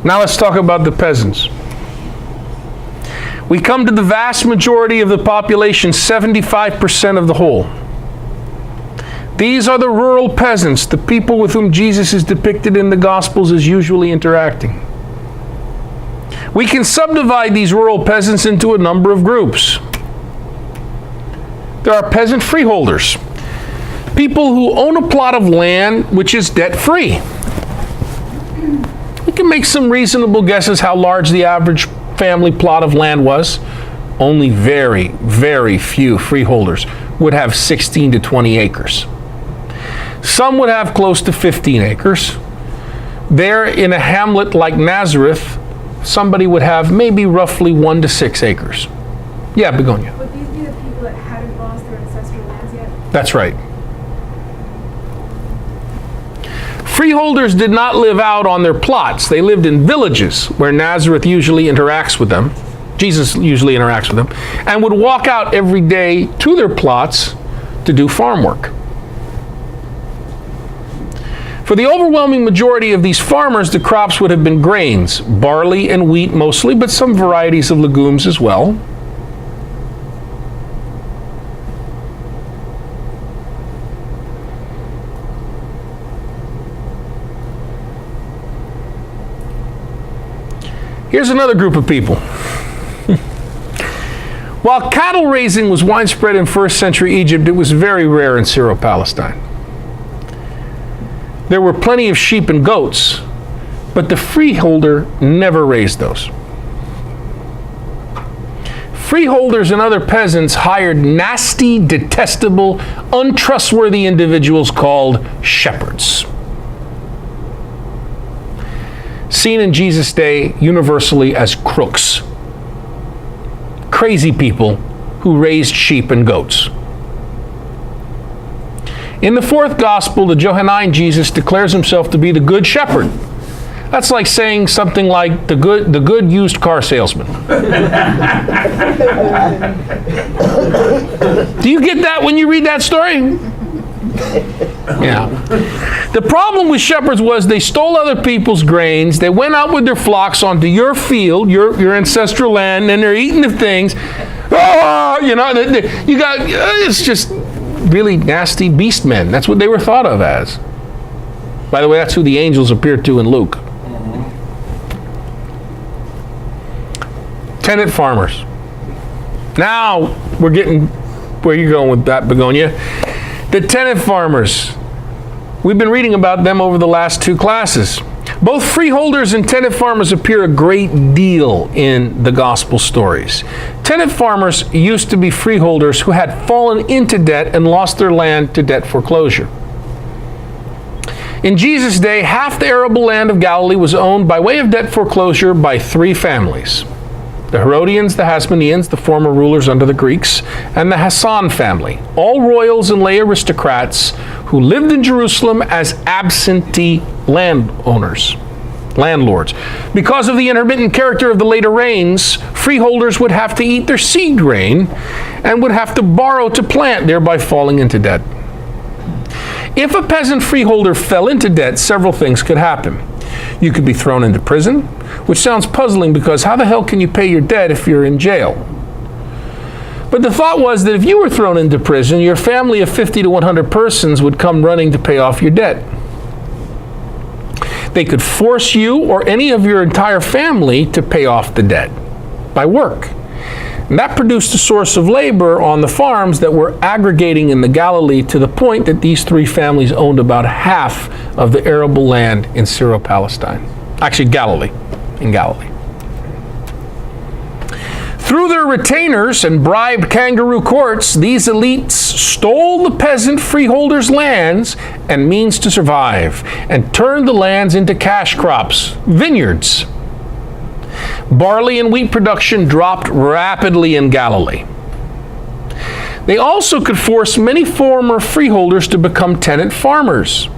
Now let's talk about the peasants. We come to the vast majority of the population, 75% of the whole. These are the rural peasants, the people with whom Jesus is depicted in the Gospels as usually interacting. We can subdivide these rural peasants into a number of groups. There are peasant freeholders, people who own a plot of land which is debt-free. We can make some reasonable guesses how large the average family plot of land was. Only very, very few freeholders would have 16 to 20 acres. Some would have close to 15 acres. There in a hamlet like Nazareth, somebody would have maybe roughly 1 to 6 acres. Yeah, Begonia. Would these be the people that hadn't lost their ancestral lands yet? That's right. Freeholders did not live out on their plots. They lived in villages where Nazareth usually interacts with them. Jesus usually interacts with them, and would walk out every day to their plots to do farm work. For the overwhelming majority of these farmers, the crops would have been grains, barley and wheat mostly, but some varieties of legumes as well. Here's another group of people. While cattle raising was widespread in first century Egypt, it was very rare in Syro-Palestine. There were plenty of sheep and goats, but the freeholder never raised those. Freeholders and other peasants hired nasty, detestable, untrustworthy individuals called shepherds. Seen in Jesus' day universally as crooks. Crazy people who raised sheep and goats. In the fourth gospel, the Johannine Jesus declares himself to be the good shepherd. That's like saying something like the good used car salesman. Do you get that when you read that story? Yeah. The problem with shepherds was they stole other people's grains. They went out with their flocks onto your field, your ancestral land, and they're eating the things. Oh, it's just really nasty beast men. That's what they were thought of as. By the way, that's who the angels appeared to in Luke. Tenant farmers. Now we're getting where you're going with that, Begonia. The tenant farmers. We've been reading about them over the last 2 classes. Both freeholders and tenant farmers appear a great deal in the gospel stories. Tenant farmers used to be freeholders who had fallen into debt and lost their land to debt foreclosure. In Jesus' day, half the arable land of Galilee was owned by way of debt foreclosure by 3 families. The Herodians, the Hasmoneans, the former rulers under the Greeks, and the Hassan family, all royals and lay aristocrats who lived in Jerusalem as absentee landlords. Because of the intermittent character of the later rains, freeholders would have to eat their seed grain and would have to borrow to plant, thereby falling into debt. If a peasant freeholder fell into debt, several things could happen. You could be thrown into prison, which sounds puzzling because how the hell can you pay your debt if you're in jail? But the thought was that if you were thrown into prison, your family of 50 to 100 persons would come running to pay off your debt. They could force you or any of your entire family to pay off the debt by work. And that produced a source of labor on the farms that were aggregating in the Galilee to the point that these 3 families owned about half of the arable land in Syro-Palestine. Actually, in Galilee. Through their retainers and bribed kangaroo courts, these elites stole the peasant freeholders' lands and means to survive, and turned the lands into cash crops, vineyards. Barley and wheat production dropped rapidly in Galilee. They also could force many former freeholders to become tenant farmers.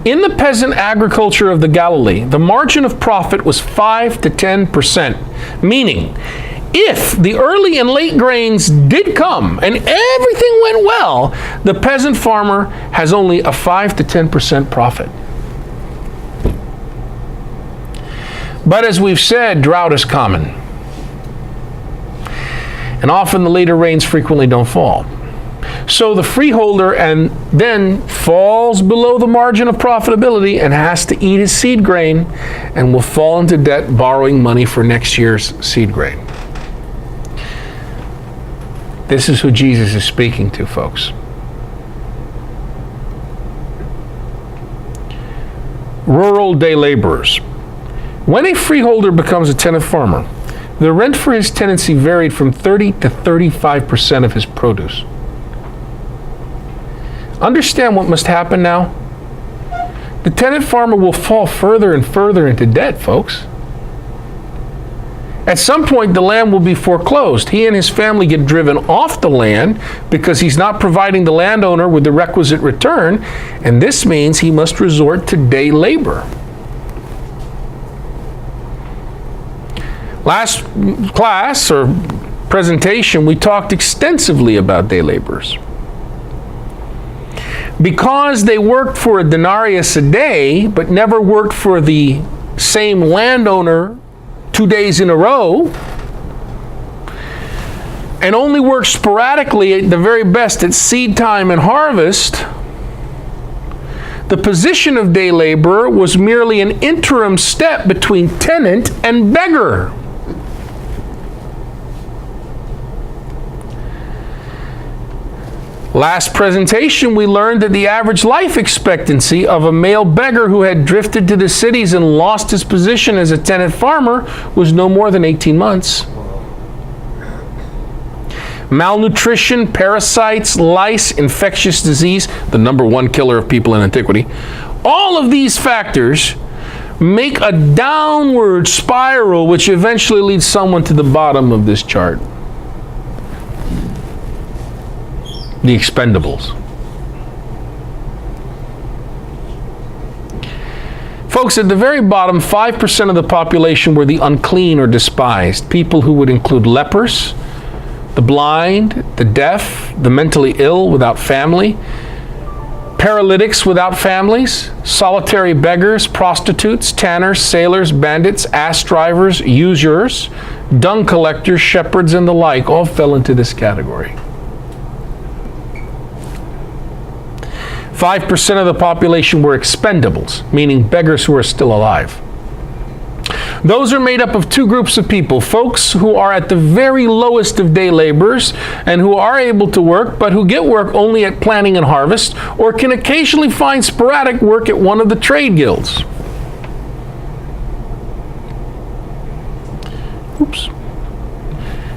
In the peasant agriculture of the Galilee, the margin of profit was 5 to 10%, meaning if the early and late grains did come and everything went well, the peasant farmer has only a 5 to 10% profit. But as we've said, drought is common. And often the later rains frequently don't fall. So the freeholder and then falls below the margin of profitability and has to eat his seed grain and will fall into debt borrowing money for next year's seed grain. This is who Jesus is speaking to, folks. Rural day laborers. When a freeholder becomes a tenant farmer, the rent for his tenancy varied from 30 to 35% of his produce. Understand what must happen now? The tenant farmer will fall further and further into debt, folks. At some point, the land will be foreclosed. He and his family get driven off the land because he's not providing the landowner with the requisite return, and this means he must resort to day labor. Last class or presentation, we talked extensively about day laborers. Because they worked for a denarius a day, but never worked for the same landowner 2 days in a row, and only worked sporadically at the very best at seed time and harvest, the position of day laborer was merely an interim step between tenant and beggar. Last presentation, we learned that the average life expectancy of a male beggar who had drifted to the cities and lost his position as a tenant farmer was no more than 18 months. Malnutrition, parasites, lice, infectious disease, the #1 killer of people in antiquity, all of these factors make a downward spiral which eventually leads someone to the bottom of this chart. The Expendables. Folks, at the very bottom, 5% of the population were the unclean or despised, people who would include lepers, the blind, the deaf, the mentally ill without family, paralytics without families, solitary beggars, prostitutes, tanners, sailors, bandits, ass drivers, usurers, dung collectors, shepherds, and the like all fell into this category. 5% of the population were expendables, meaning beggars who are still alive. Those are made up of two groups of people, folks who are at the very lowest of day laborers and who are able to work, but who get work only at planting and harvest, or can occasionally find sporadic work at one of the trade guilds. Oops.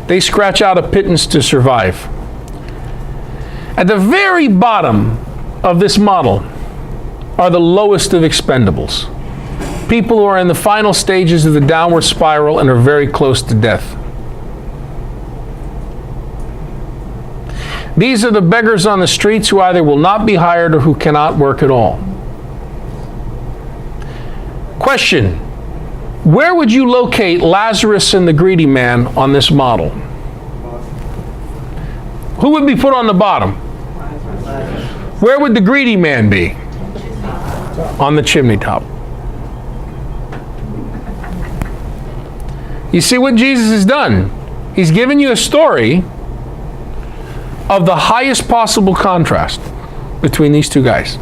They scratch out a pittance to survive. At the very bottom of this model are the lowest of expendables. People who are in the final stages of the downward spiral and are very close to death. These are the beggars on the streets who either will not be hired or who cannot work at all. Question: where would you locate Lazarus and the greedy man on this model? Who would be put on the bottom? Where would the greedy man be? On the chimney top. You see what Jesus has done? He's given you a story of the highest possible contrast between these two guys.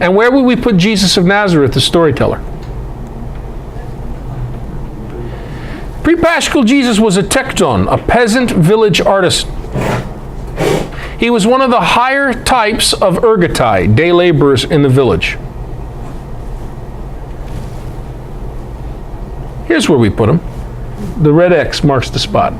And where would we put Jesus of Nazareth, the storyteller? Pre-Paschal Jesus was a tekton, a peasant village artist. He was one of the higher types of ergotai, day laborers in the village. Here's where we put him. The red X marks the spot.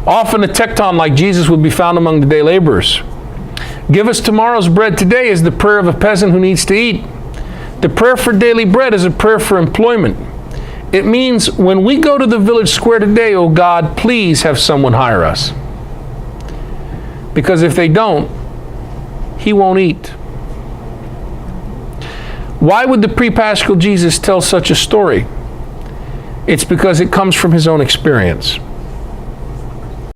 Often a tekton like Jesus would be found among the day laborers. Give us tomorrow's bread today is the prayer of a peasant who needs to eat. The prayer for daily bread is a prayer for employment. It means when we go to the village square today, oh God, please have someone hire us. Because if they don't, he won't eat. Why would the pre-Paschal Jesus tell such a story? It's because it comes from his own experience.